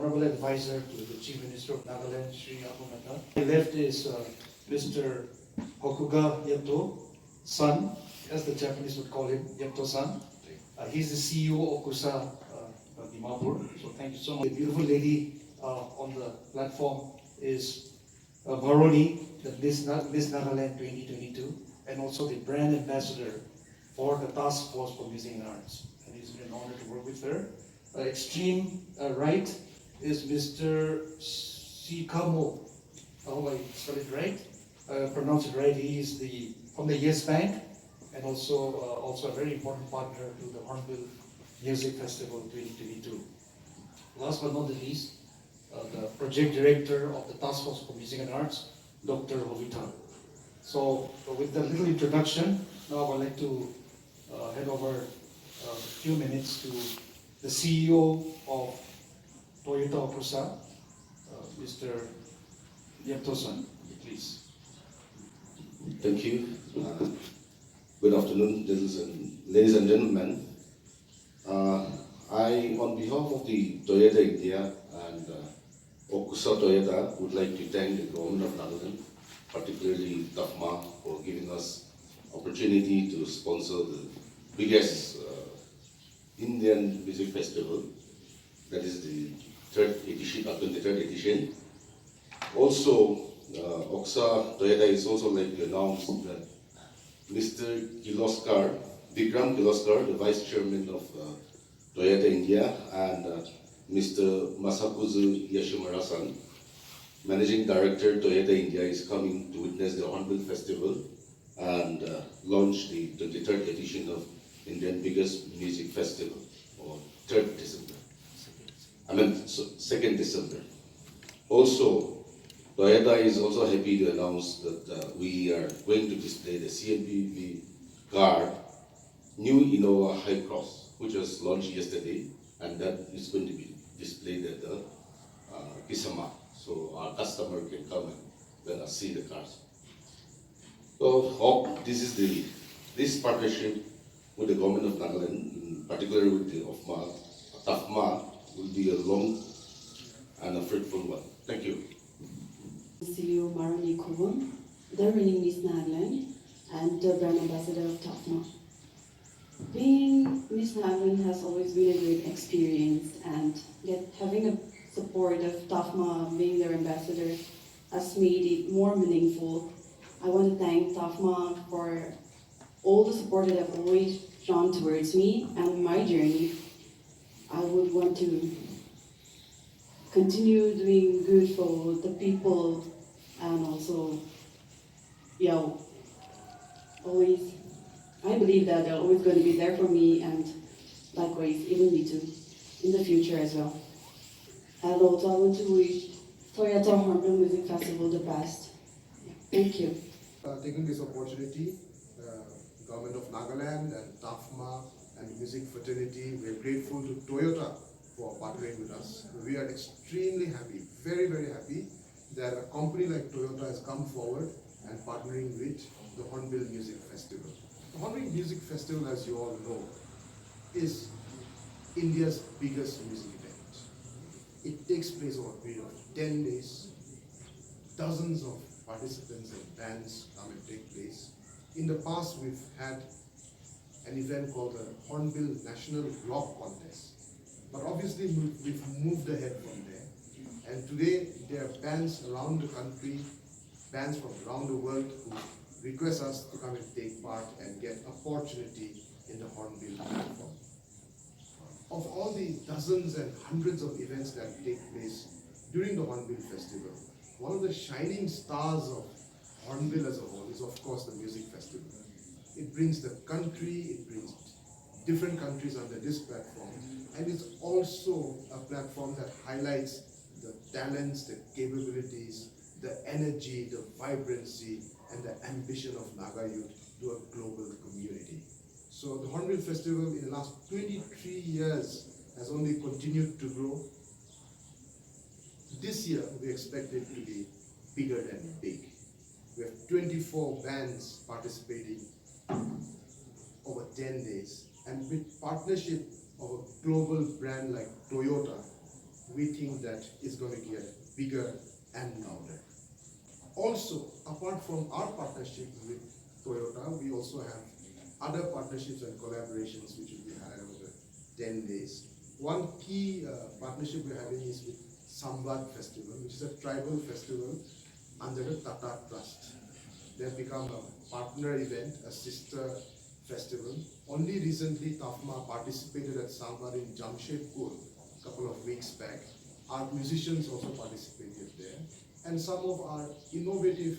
Honorable Advisor to the Chief Minister of Nagaland, Sri Abu Metha. My left is Mr. Hokuga Yepto, son, as the Japanese would call him, Yepto-san. He's the CEO of KUSA Dimapur. So thank you so much. The beautiful lady on the platform is Maroni, the Miss Nagaland 2022, and also the brand ambassador for the Task Force for Music and Arts. And it's been an honor to work with her. Extreme right is Mr. Sikamo. Oh, I spelled it right. Pronounce it right. He is from the Yes Bank, and also a very important partner to the Hornbill Music Festival 2022. Last but not the least, the project director of the Task Force for Music and Arts, Dr. Hovita. So with that little introduction, now I'd like to hand over a few minutes to the CEO of Toyota Okusa, Mr. Yepto-san, please. Thank you. Good afternoon, ladies and gentlemen. I, on behalf of the Toyota India and Okusa Toyota, would like to thank the government of Nagaland, particularly TAFMA, for giving us opportunity to sponsor the biggest Indian music festival, that is the 23rd edition. Also, Okusa Toyota is also like to announce that Mr. Vikram Kiloskar, the Vice Chairman of Toyota India, and Mr. Masakuzu Yashimura-san, Managing Director Toyota India, is coming to witness the Hornbill Festival and launch the 23rd edition of Indian biggest music festival, on 3rd December. 2nd December. Also, Toyota is also happy to announce that we are going to display the CMPV car, new Innova High Cross, which was launched yesterday, and that is going to be displayed at the Kisama, so our customer can come and let us see the cars. So hope this partnership with the government of Nagaland, in particular with the TAFMA, will be a long and a fruitful one. Thank you. CEO Maroni Kovum, the reigning Miss Nagaland, and the brand ambassador of TAFMA. Being Miss Nagaland has always been a great experience, and yet having the support of TAFMA being their ambassador has made it more meaningful. I want to thank TAFMA for all the support that have always shown towards me and my journey. I would want to continue doing good for the people, and also, always, I believe that they're always going to be there for me, and likewise, even me too, in the future as well. And also, I want to wish Toyota Hornbill Music Festival the best. Thank you. Taking this opportunity, Government of Nagaland and TAFMA and the music fraternity, we are grateful to Toyota for partnering with us. We are extremely happy, very, very happy that a company like Toyota has come forward and partnering with the Hornbill Music Festival. The Hornbill Music Festival, as you all know, is India's biggest music event. It takes place over a period of 10 days. Dozens of participants and bands come and take place. In the past, we've had an event called the Hornbill National Rock Contest. But obviously, we've moved ahead from there. And today, there are bands around the country, bands from around the world who request us to come and take part and get opportunity in the Hornbill platform. Of all the dozens and hundreds of events that take place during the Hornbill Festival, one of the shining stars of Hornbill as a whole is, of course, the music festival. It brings the country, it brings different countries under this platform, and it's also a platform that highlights the talents, the capabilities, the energy, the vibrancy, and the ambition of Naga youth to a global community. So the Hornbill Festival in the last 23 years has only continued to grow. This year, we expect it to be bigger than big. We have 24 bands participating over 10 days. And with partnership of a global brand like Toyota, we think that it's going to get bigger and louder. Also, apart from our partnership with Toyota, we also have other partnerships and collaborations which will be had over the 10 days. One key partnership we're having is with Samvad Festival, which is a tribal festival under the Tata Trust. They've become a partner event, a sister festival. Only recently, Tafma participated at Samvad in Jamshedpur a couple of weeks back. Our musicians also participated there. And some of our innovative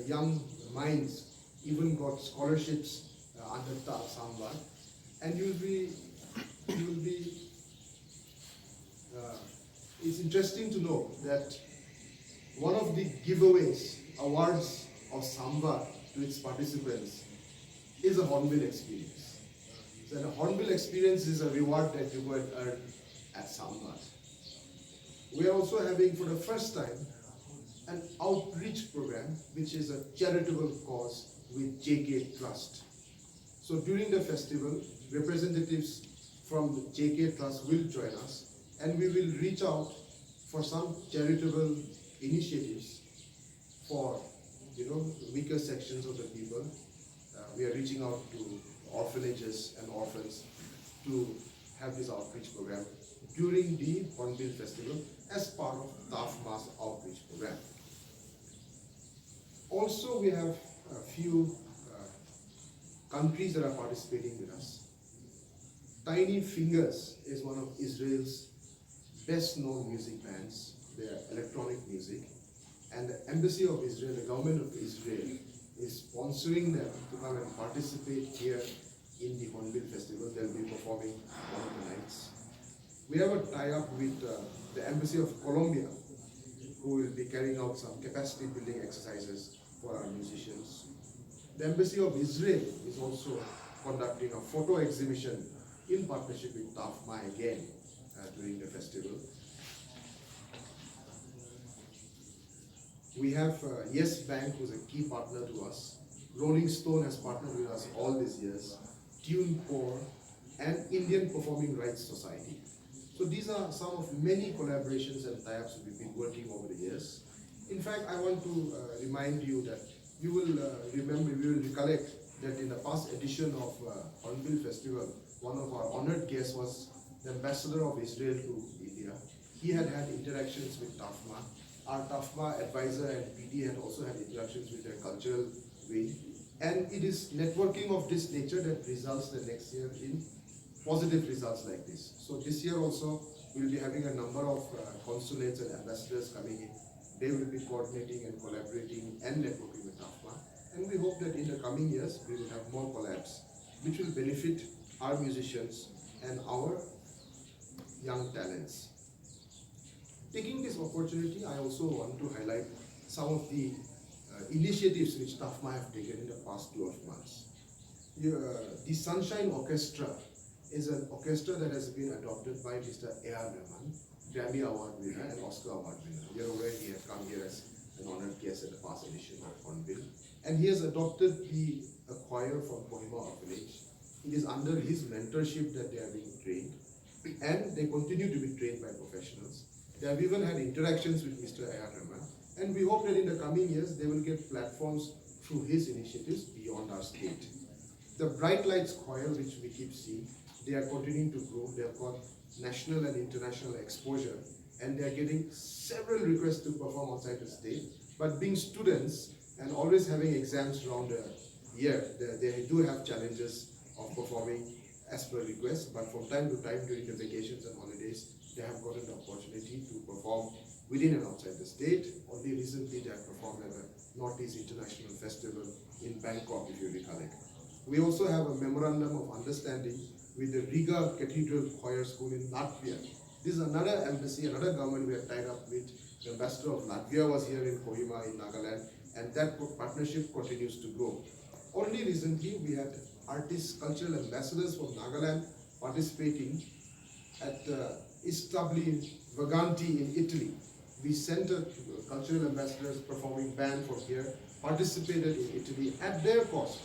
young minds even got scholarships under Samvad. And it's interesting to know that one of the giveaways, awards of Samvad to its participants is a Hornbill experience. So the Hornbill experience is a reward that you go and earn at Samvad. We are also having for the first time an outreach program, which is a charitable cause with JK Trust. So during the festival, representatives from the JK Trust will join us, and we will reach out for some charitable initiatives for weaker sections of the people. We are reaching out to orphanages and orphans to have this outreach program during the Hornbill Festival as part of TAFMA's outreach program. Also, we have a few countries that are participating with us. Tiny Fingers is one of Israel's best-known music bands. They are electronic music. And the Embassy of Israel, the government of Israel, is sponsoring them to come and participate here in the Hornbill Festival. They'll be performing one of the nights. We have a tie-up with the Embassy of Colombia, who will be carrying out some capacity building exercises for our musicians. The Embassy of Israel is also conducting a photo exhibition in partnership with TAFMA again during the festival. We have Yes Bank, who's a key partner to us. Rolling Stone has partnered with us all these years. TuneCore and Indian Performing Rights Society. So these are some of many collaborations and tie-ups we've been working over the years. In fact, I want to remind you that you will recollect that in the past edition of Hornbill Festival, one of our honored guests was the Ambassador of Israel to India. He had interactions with TAFMA. Our TAFMA advisor and PD had also had interactions with their cultural wing. And it is networking of this nature that results the next year in positive results like this. So this year also, we'll be having a number of consulates and ambassadors coming in. They will be coordinating and collaborating and networking with TAFMA. And we hope that in the coming years, we will have more collabs, which will benefit our musicians and our young talents. Taking this opportunity, I also want to highlight some of the initiatives which TAFMA have taken in the past 12 months. The Sunshine Orchestra is an orchestra that has been adopted by Mr. N.E.R.D, Grammy Award winner and Oscar Award winner. You're aware he had come here as an honored guest at the past edition of Hornbill. And he has adopted a choir from Kohima village. It is under his mentorship that they are being trained, and they continue to be trained by professionals. They have even had interactions with Mr. N.E.R.D, and we hope that in the coming years they will get platforms through his initiatives beyond our state. The Bright Lights Choir, which we keep seeing, they are continuing to grow. They have got national and international exposure, and they are getting several requests to perform outside the state. But being students and always having exams around the year, they do have challenges of performing as per request. But from time to time during the vacations and holidays, they have gotten the opportunity to perform within and outside the state. Only recently they have performed at the Northeast International Festival in Bangkok, if you recollect. We also have a memorandum of understanding with the Riga Cathedral Choir School in Latvia. This is another embassy, another government we are tied up with. The ambassador of Latvia was here in Kohima in Nagaland, and that partnership continues to grow. Only recently we had artists, cultural ambassadors from Nagaland participating at Istabli Vaganti in Italy. We sent cultural ambassadors performing band from here, participated in Italy at their cost.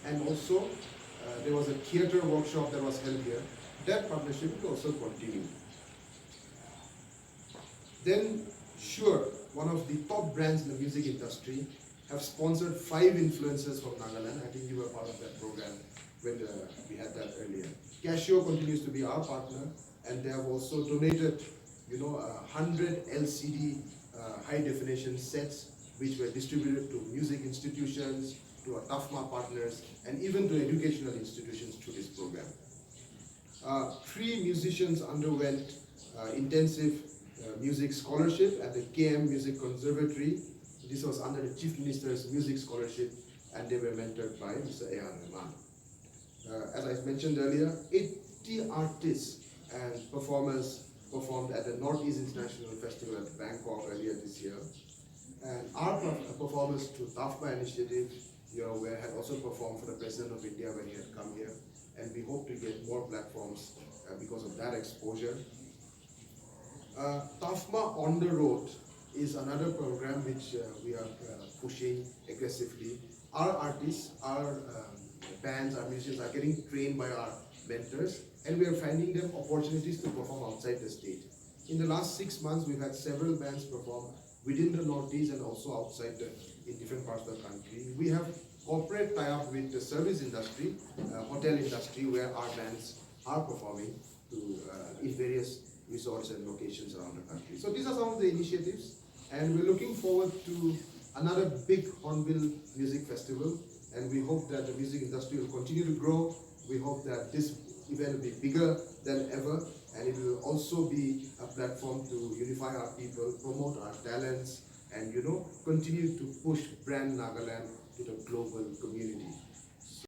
And also there was a theater workshop that was held here. That partnership will also continue. then sure, one of the top brands in the music industry have sponsored 5 influencers from Nagaland. I think you were part of that program when we had that earlier. Casio continues to be our partner, and they have also donated, 100 LCD high definition sets which were distributed to music institutions, to our TAFMA partners, and even to educational institutions through this program. 3 musicians underwent intensive music scholarship at the KM Music Conservatory. This was under the Chief Minister's Music Scholarship, and they were mentored by Mr. N.E.R.D. As I mentioned earlier, 80 artists and performers performed at the Northeast International Festival at Bangkok earlier this year. And our performers through TAFMA initiative, you're aware, had also performed for the President of India when he had come here. And we hope to get more platforms because of that exposure. TAFMA on the road is another program which we are pushing aggressively. Our artists, our bands, our musicians are getting trained by our mentors, and we are finding them opportunities to perform outside the state. In the last 6 months, we've had several bands perform within the Northeast and also outside in different parts of the country. We have corporate tie-up with the service industry, hotel industry, where our bands are performing in various resorts and locations around the country. So these are some of the initiatives, and we're looking forward to another big Hornbill Music Festival, and we hope that the music industry will continue to grow. We hope that this event will be bigger than ever, and it will also be a platform to unify our people, promote our talents, and continue to push brand Nagaland to the global community.